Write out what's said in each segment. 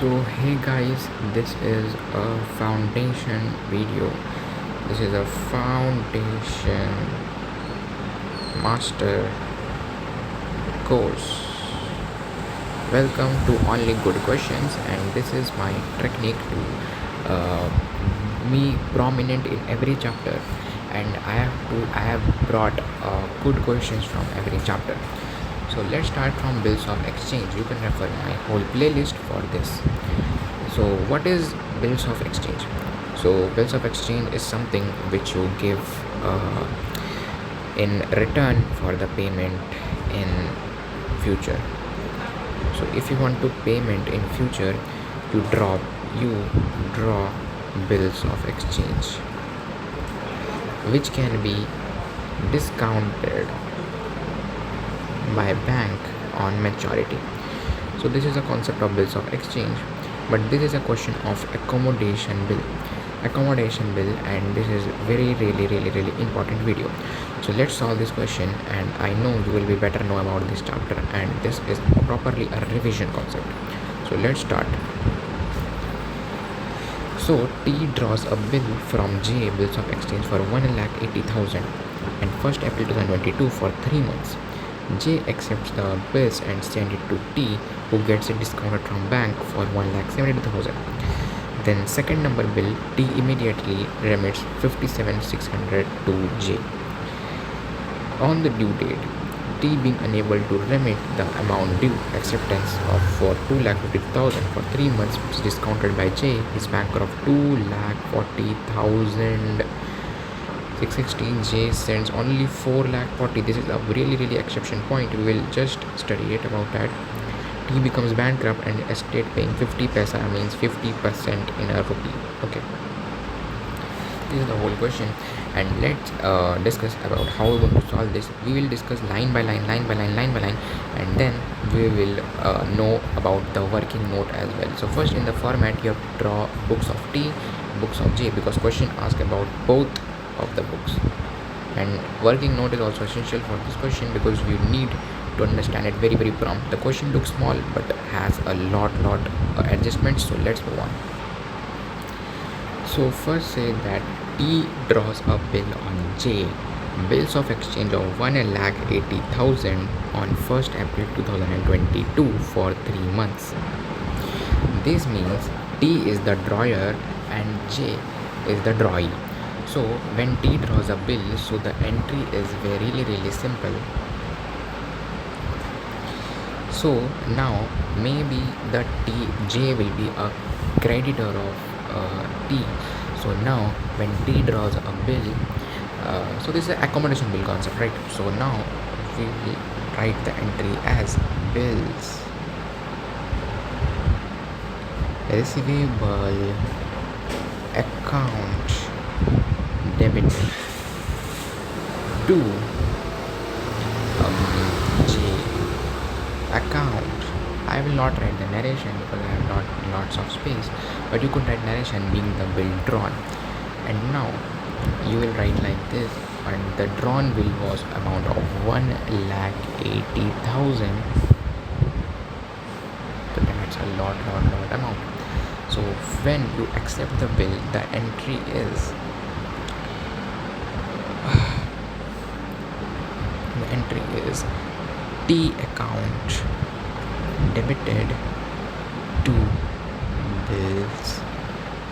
So hey guys, this is a foundation video. This is a foundation master course. Welcome to Only Good Questions, and this is my technique to me prominent in every chapter, and I have brought good questions from every chapter. So let's start from bills of exchange. You can refer my whole playlist for this. So what is bills of exchange? So bills of exchange is something which you give in return for the payment in future. So if you want to payment in future, you draw bills of exchange, which can be discounted by bank on maturity. So this is a concept of bills of exchange, but this is a question of accommodation bill, and this is really important video. So let's solve this question, and I know you will be better know about this chapter, and this is properly a revision concept. So let's start. So T draws a bill from J, bills of exchange, for 1,80,000 and 1st April 2022 for 3 months. J accepts the bills and sends it to T, who gets it discounted from bank for 1,72,000. Then second number bill, T immediately remits 57,600 to J. On the due date, T being unable to remit the amount due, acceptance of for 2,50,000 for 3 months is discounted by J, is bankrupt 2,40,000. 616. J sends only 4,40,000. This is a really exception point. We will just study it about that. T becomes bankrupt and estate paying 50 paisa means 50% in a rupee. Okay, this is the whole question, and let's discuss about how we're going to solve this. We will discuss line by line, and then we will know about the working note as well. So first, in the format, you have to draw books of T, books of J, because question asks about both of the books, and working note is also essential for this question because you need to understand it very prompt. The question looks small but has a lot adjustments, so let's move on. So first, say that T draws a bill on J, bills of exchange of 1,80,000 on 1st April 2022 for 3 months. This means T is the drawer and J is the drawee. So when T draws a bill, so the entry is really simple. So now maybe the J will be a creditor of T. So now when T draws a bill, so this is an accommodation bill concept, right? So now we will write the entry as bills receivable account debit to J account. I will not write the narration because I have not lots of space, but you could write narration being the bill drawn. And now you will write like this, and the drawn bill was amount of 1,80,000. So that's a lot amount. So when you accept the bill, the entry is T account debited to bills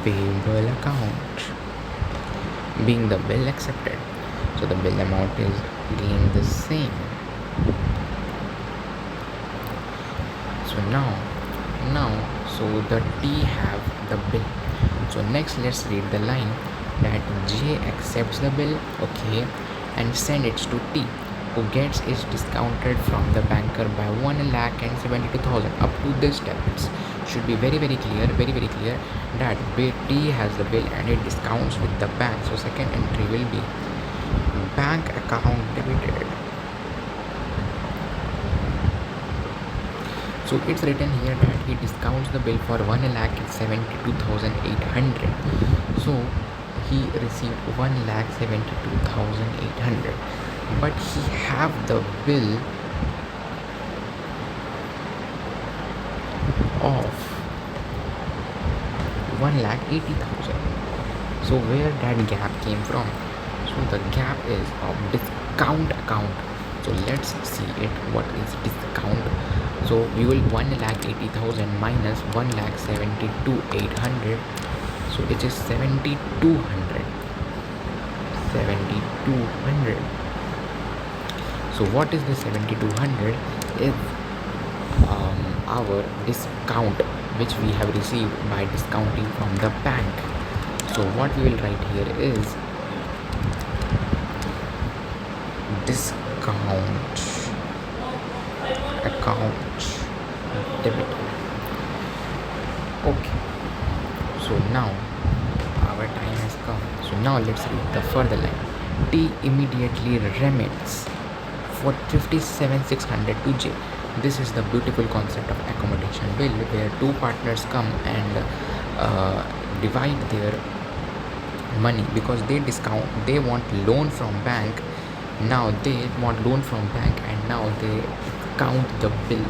payable account, being the bill accepted. So the bill amount is being the same. So now so the T have the bill. So next, let's read the line that J accepts the bill, okay, and send it to T, who gets it discounted from the banker by 1,72,000. Up to this step, it should be very clear that T has the bill and it discounts with the bank. So second entry will be bank account debited. So it's written here that he discounts the bill for 1,72,800. So he received 1,72,800. But he have the bill of 1,80,000. So where that gap came from? So the gap is of discount account. So let's see it. What is discount? So we will 1,80,000 minus 1,72,800. So it is 7,200. 7,200. So what is the 7,200? Is our discount which we have received by discounting from the bank. So what we will write here is discount account debit. Okay, so now our time has come. So now let's read the further line. T immediately remits for 57,600 to J. This is the beautiful concept of accommodation bill, where two partners come and divide their money because they want loan from bank. Now they want loan from bank, and now they count the bill,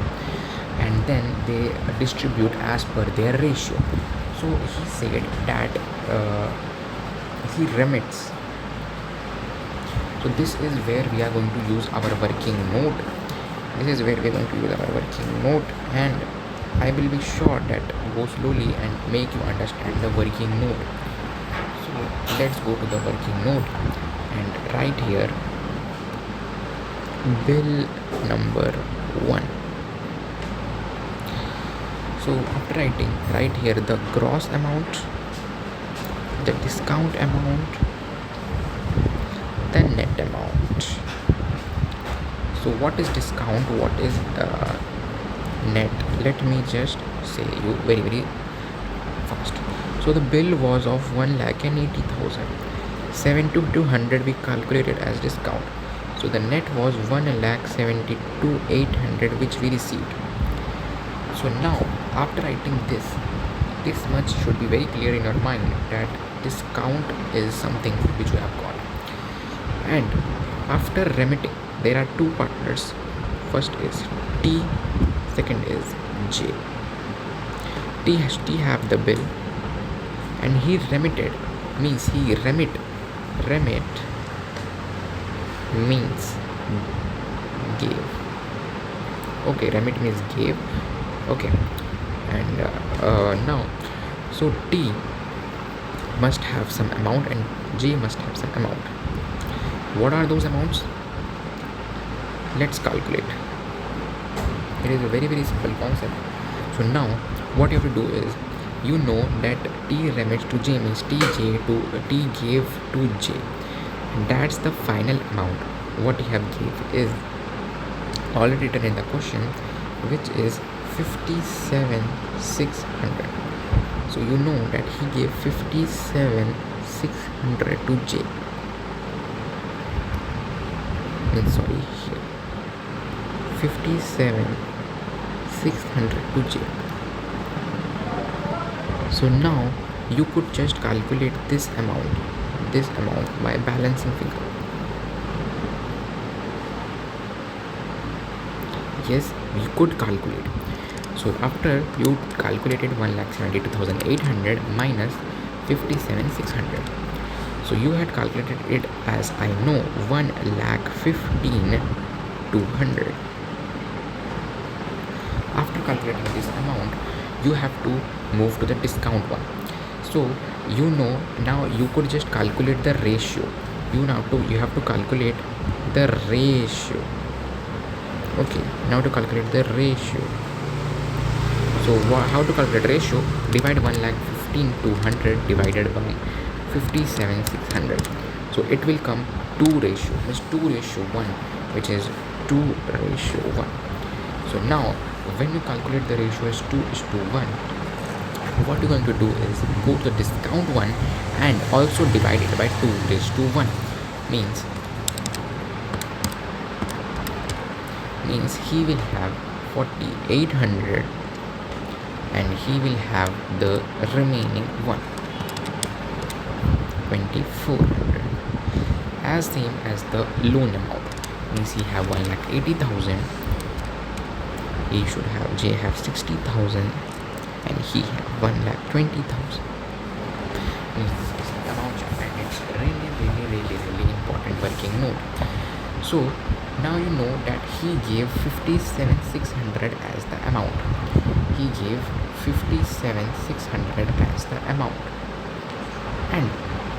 and then they distribute as per their ratio. So he said that he remits. So this is where we are going to use our working note. And I will be sure that go slowly and make you understand the working note. So let's go to the working note and write here bill number 1. So after writing, write here the gross amount, the discount amount, the net amount. So what is discount? What is net? Let me just say you very fast. So the bill was of 1,80,000. 7,200 we calculated as discount. So the net was 1,72,800 which we received. So now after writing this much should be very clear in your mind that discount is something which we have got. And after remitting, there are two partners. First is T, second is J. T have the bill, and he remitted means he remit means gave. Okay, remit means gave. Okay, and now so T must have some amount and J must have some amount. What are those amounts? Let's calculate. It is a very simple concept. So now what you have to do is, you know that T remits to J means T gave to J. That's the final amount. What he have gave is already written in the question, which is 57,600. So you know that he gave 57,600 to J. Sorry, here 57,600 to J. So now you could just calculate this amount by balancing figure. Yes, we could calculate. So after you calculated 1,72,800 minus 57,600. So you had calculated it as, I know, 1,15,200. After calculating this amount, you have to move to the discount one. So you know now you could just calculate the ratio. You have to calculate the ratio. Okay, now to calculate the ratio. So how to calculate ratio? Divide 1,15,200 divided by 57,600. So it will come 2 ratio, means 2:1, which is 2:1. So now when you calculate the ratio as 2:1, what you're going to do is go to the discount one and also divide it by 2:1. Means he will have 4,800 and he will have the remaining one, 2,400, as same as the loan amount. Means he have 1,80,000, J have 60,000, and he have 1,20,000. is the amount chart, and it's really important working note. So now you know that he gave 57,600 as the amount. He gave 57,600 as the amount, and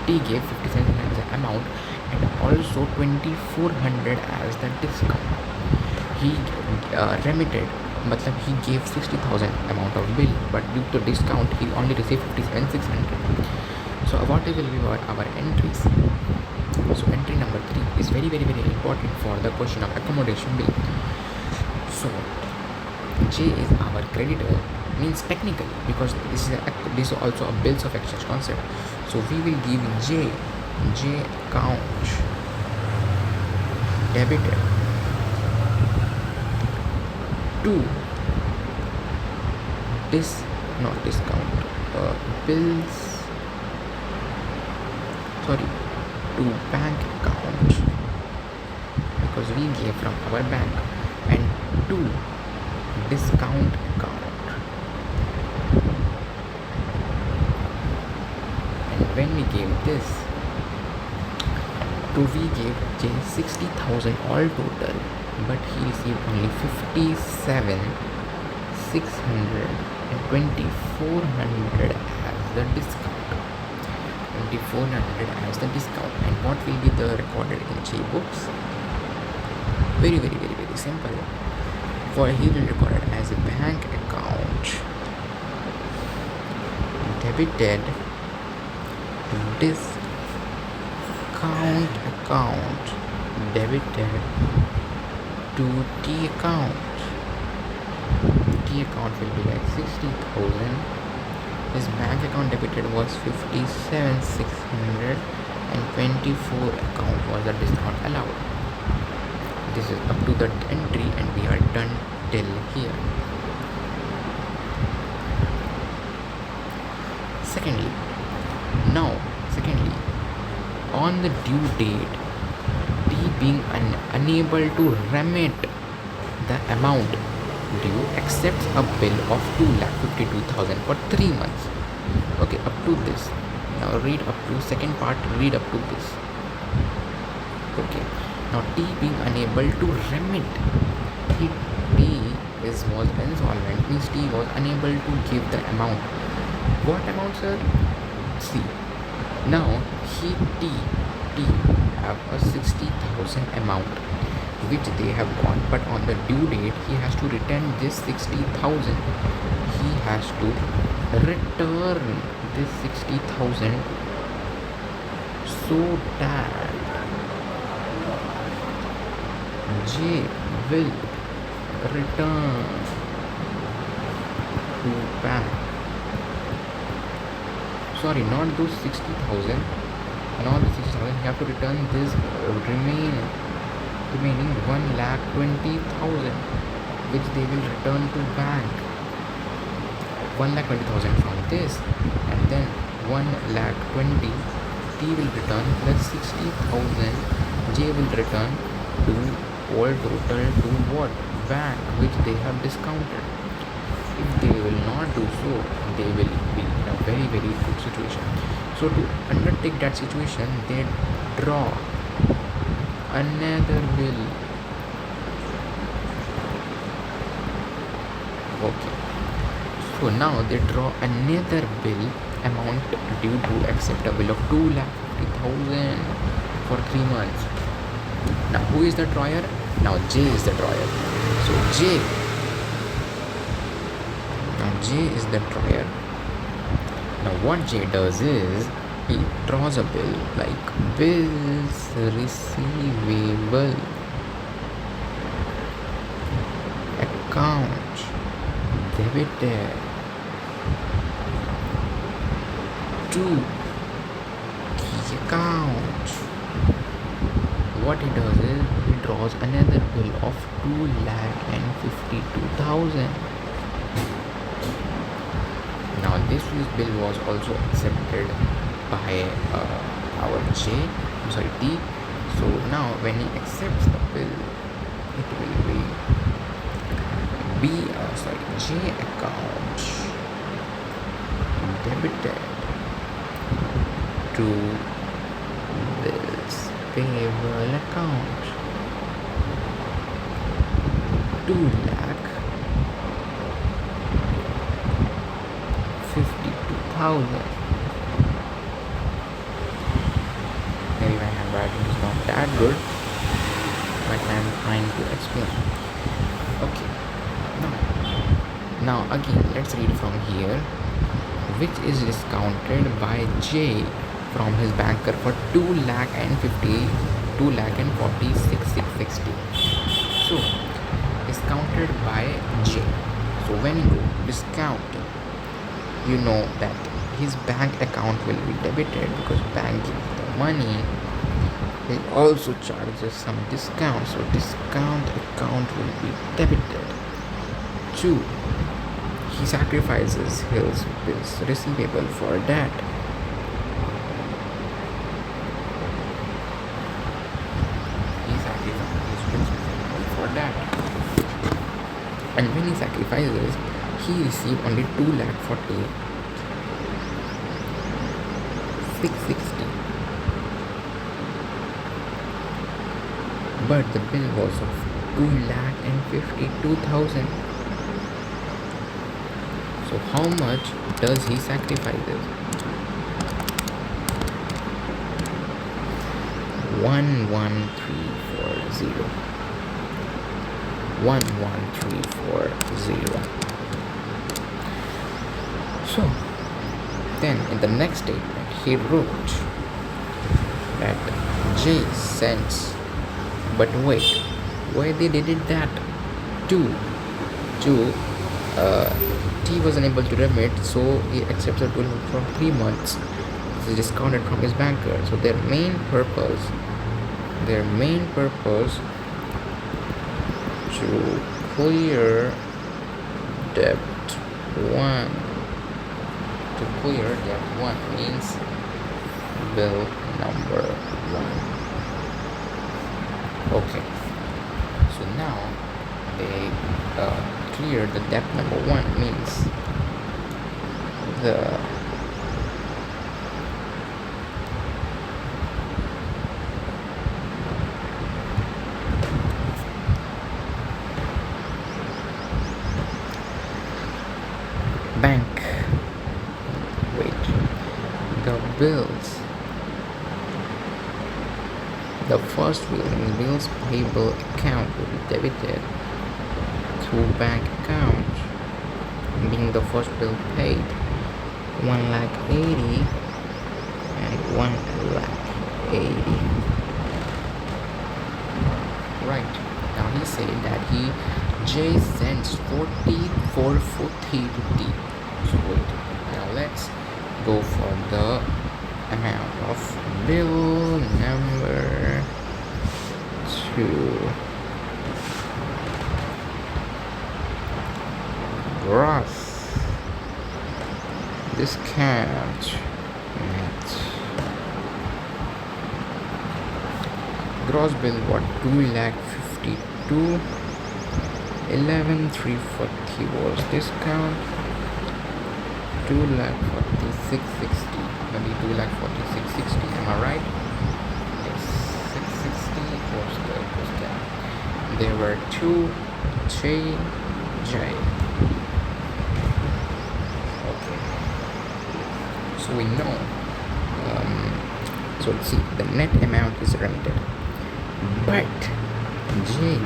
T gave 57,600 as the amount, and also 2,400 as the discount. He remitted, matlab he gave 60,000 amount of bill, but due to discount he only received 57,600. So what will be our entries? So entry number 3 is very important for the question of accommodation bill. So J is our creditor, means technically, because this is also a bills of exchange concept. So we will give J account debited to to bank account, because we gave from our bank, and to discount account. And when we gave this, to we gave J 60,000 all total, but he received only 57,600 and 2,400 as the discount. 2,400 as the discount. And what will be the recorded in J books? Very simple. For he will record it as a bank account debited discount account debited to T account. T account will be like 60,000. His bank account debited was 57,600 and 24 account was the discount allowed. This is up to the entry, and we are done till here. Secondly, on the due date, T being unable to remit the amount due, accepts a bill of 2,52,000 for 3 months. Okay, up to this. Now read up to second part, read up to this. Okay, now T being unable to remit, T was insolvent, means T was unable to give the amount. What amount, sir? See, now T have a 60,000 amount which they have got, but on the due date he has to return this 60,000. He has to return this 60,000 so that J will return to bank. Sorry, not those 60,000. Not the 60,000. You have to return this remaining 1,20,000, which they will return to bank. 1,20,000 from this, and then 1,20,000 T will return plus 60,000 J will return to all total to what? Bank, which they have discounted. If they will not do so, they will be in a very good situation. So to undertake that situation, they draw another bill. Okay, so now they draw another bill amount due to accept a bill of 2,50,000 for 3 months. Now who is the drawer? Now J is the drawer. So J is the drawer. Now what J does is he draws a bill like bills receivable account debited to key account. What he does is he draws another bill of 2,52,000. Now this bill was also accepted by our T. So now when he accepts the bill, it will be J account debited to bills payable account. 2,52,000. Maybe my handwriting is not that good, but I'm trying to explain. Okay, now again let's read from here, which is discounted by J from his banker for 2,46,660. So discounted by J. So when you discount, you know that his bank account will be debited because bank gives the money. They also charges some discount, so discount account will be debited. 2. He sacrifices his bills receivable for that. He sacrifices his bills receivable for that. And when he sacrifices, he received only 2,40,660. But the bill was of 2,52,000. So how much does he sacrifice? 11340. 11340. So then in the next statement he wrote that J cents. But wait, why they did it that? 2. T was unable to remit, so he accepts a bill for 3 months. This is discounted from his banker. So their main purpose to clear debt 1. To clear debt 1 means bill number 1. Okay. So now they clear the debt number 1 means the bank, the bills, the first bill in bills payable account will be debited through bank account, being the first bill paid 1,80,000 and 1,80,000. Right. Now he said that J sends 44 for T to T. So wait. Now let's go for the amount of bill number 2. Gross discount net. Gross bill what? 2,52,000. 11,340 was discount. 2,46,660. Maybe 2,46,660. Am I right? Yes. 660 was the discount. There were 2 J. Okay. So we know. So see, the net amount is remitted, but J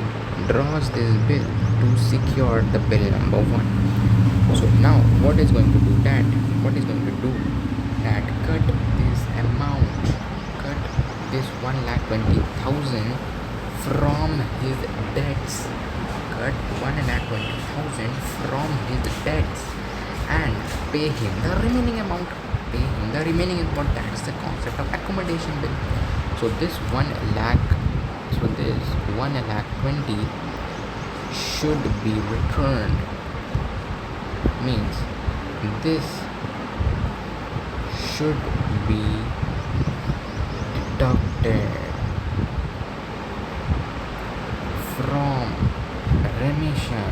draws this bill to secure the bill number 1. So now what is going to do that? Cut this amount, cut this 1,20,000 from his debts. Cut 1,20,000 from his debts and pay him the remaining amount. That's the concept of accommodation bill. So this 1,20,000 should be returned. Means this should be deducted from remission.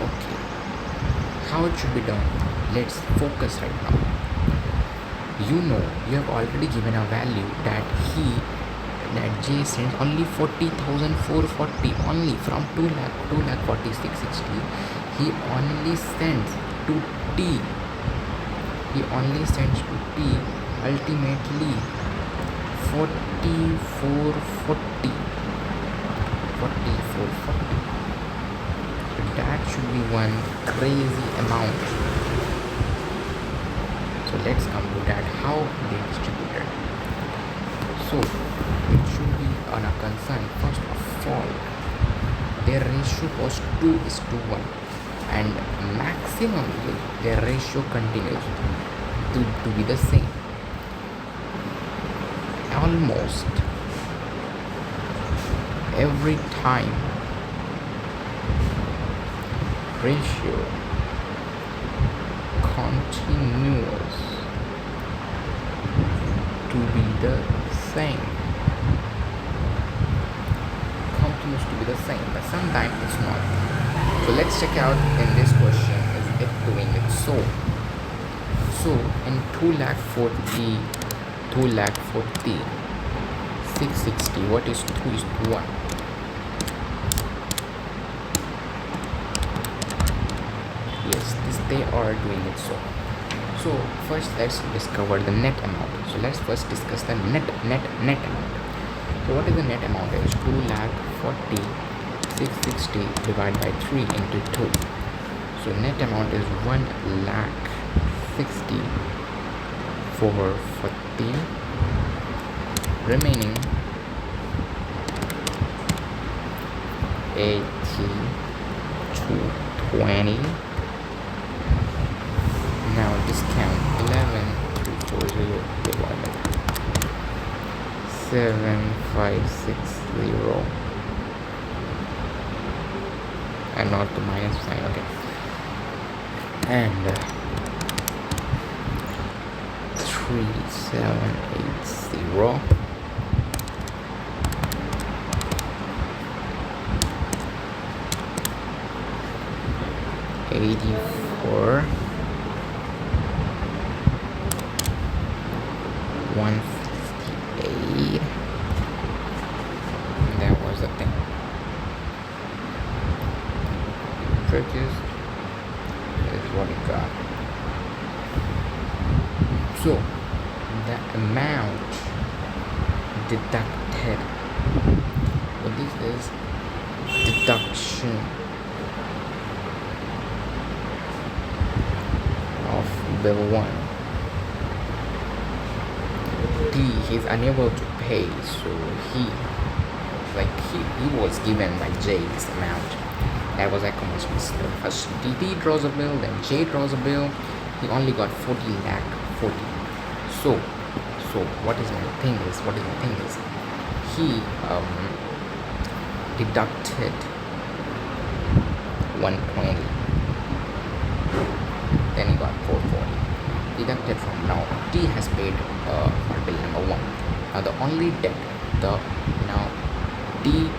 Okay. How it should be done? let's focus right now. You know, you have already given a value that J sends only 40,440 only from 2 lakh 4660. He only sends to T. He only sends to T ultimately 4440. So that should be one crazy amount. So let's come to that, how they distributed. So it should be on a concern. First of all, their ratio was 2:1, and maximally their ratio continues to be the same. Almost every time ratio continues to be the same. But sometimes it's not. So let's check out in this question, is it doing it so in 2,40,000 660, what is 2:1? Yes, they are doing it so. So first let's discover the net amount. So let's first discuss the net amount. So what is the net amount? Is 2,40,660 divided by 3 into 2. So net amount is 1,60,440. Remaining 80,220. Now discount 11,340 divided by 7,560, and not the minus sign. Okay, and 3,780. 84, 158. That was the thing. Purchased is what it got. So the amount deducted. So this is deduction of bill 1. D, he's unable to pay, so he was given by J this amount. That was accommodation. First D draws a bill, then J draws a bill. He only got 40,40,000. So what is my thing is he deducted 120. Then he got 440 deducted from. Now T has paid for bill number 1. Now the only debt, now D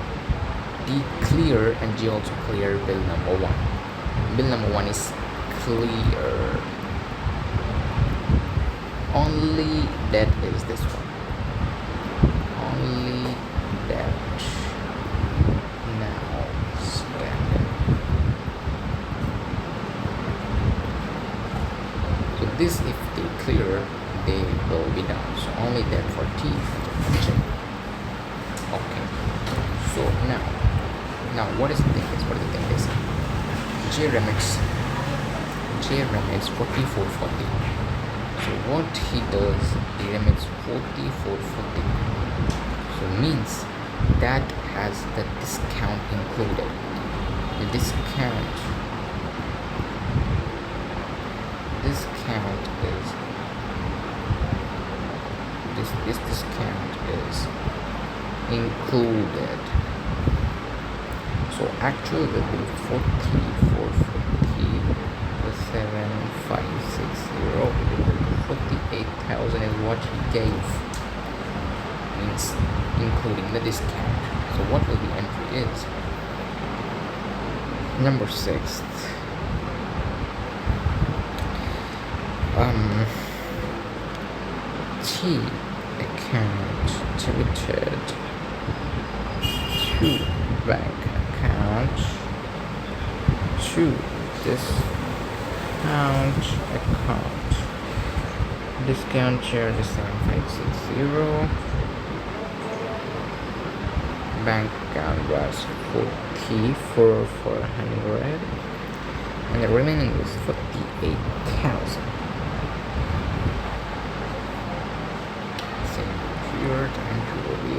clear and G also clear bill number 1. Bill number 1 is clear. Only debt is this one. Only debt. Now standard. So this, if they clear, they will be done. So only debt for T. Okay. So now what is the thing is? J remits 4440. So what he does, he remits 4440. So means that has the discount included. The discount is this discount is included. So actual will be 4440 plus 7,560. 48,000 is what he gave, means including the discount. So what will the entry is? Number 6. Um, T account debited to bank account to discount charge 7560. Bank account was 44,400 and the remaining was 48,000. Same here, entry will be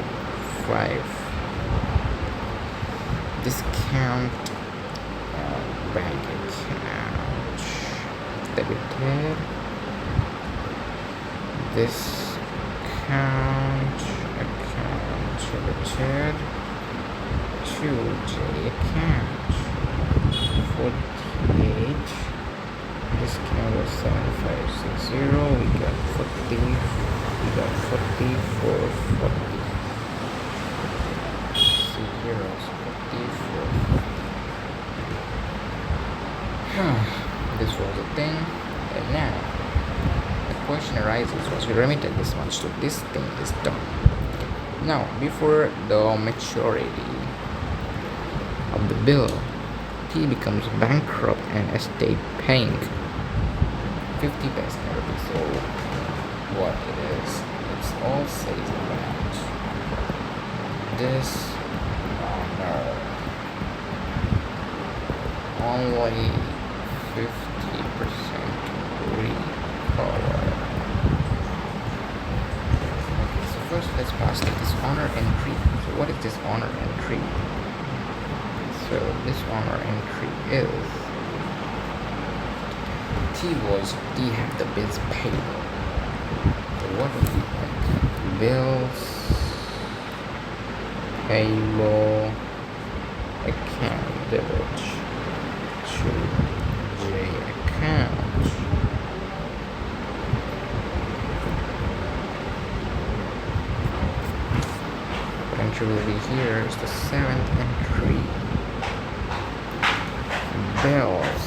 5. Discount bank account debited. Discount account debited to the account 48. Discount was 7560. We got 40. We got 4440. Zeros 44. This was the thing, and now the question arises: was we remitted this much, so this thing is done. Now, before the maturity of the bill, T becomes bankrupt and estate paying 50 paisa. So what it is, it's all says about this honor only 50% recover. Okay, so first let's pass the dishonor entry. So what is dishonor entry? So dishonor entry is T had the bills payable. So what would be like bills payable account debit to J account. What entry will be here is the 7th entry. Bills.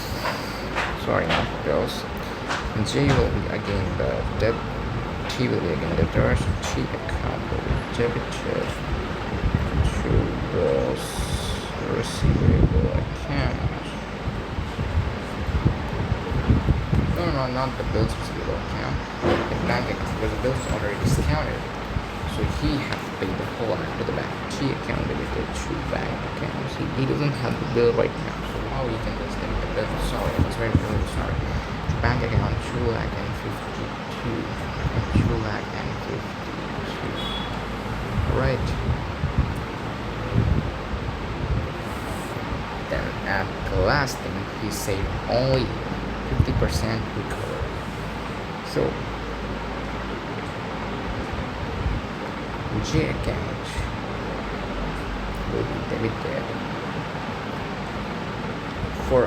Sorry, not bills. J will be again the debt. T will be again the debtors. T account will be debited to bills receivable account. No, not the bills receivable account. The bank account, because the bills is already discounted. So he has to pay the whole amount to the bank. T account debited to bank account. See, he doesn't have the bill right now. So how he can just debit the bill? Sorry, I was very sorry. Bank account 2,52. 2,52. Right. Then at the last thing, he said only 50% recover. So J account will be debited for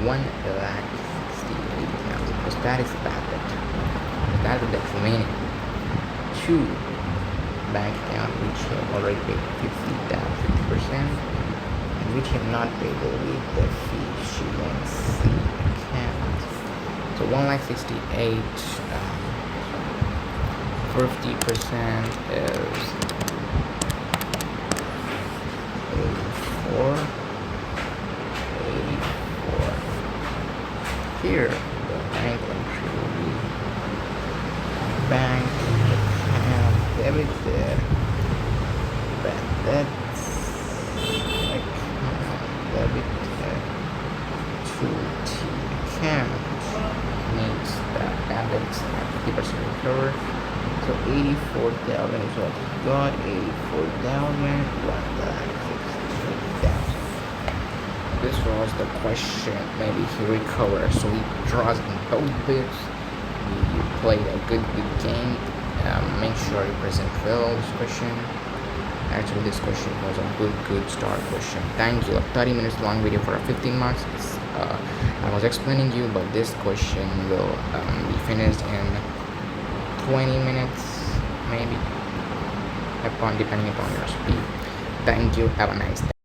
1,68,000 because that is the bad debt. That is the debt remaining. 2 bank account which have already paid 50%, and which have not paid will be the fee shillings account. So 1,68,000. 50% is 84. Here, the bank entry will be bank account debited, bad debts account debited to T account needs that bad debts at 50% recover. So 84,000 is what he got. 84,000, 1,68,000. This was the question. Maybe he recovered. So he draws in both bits. You played a good game. Make sure you present well this question. Actually, this question was a good start question. Thank you. A 30 minutes long video for a 15 marks. I was explaining you, but this question will be finished in 20 minutes, maybe, depending upon your speed. Thank you. Have a nice day.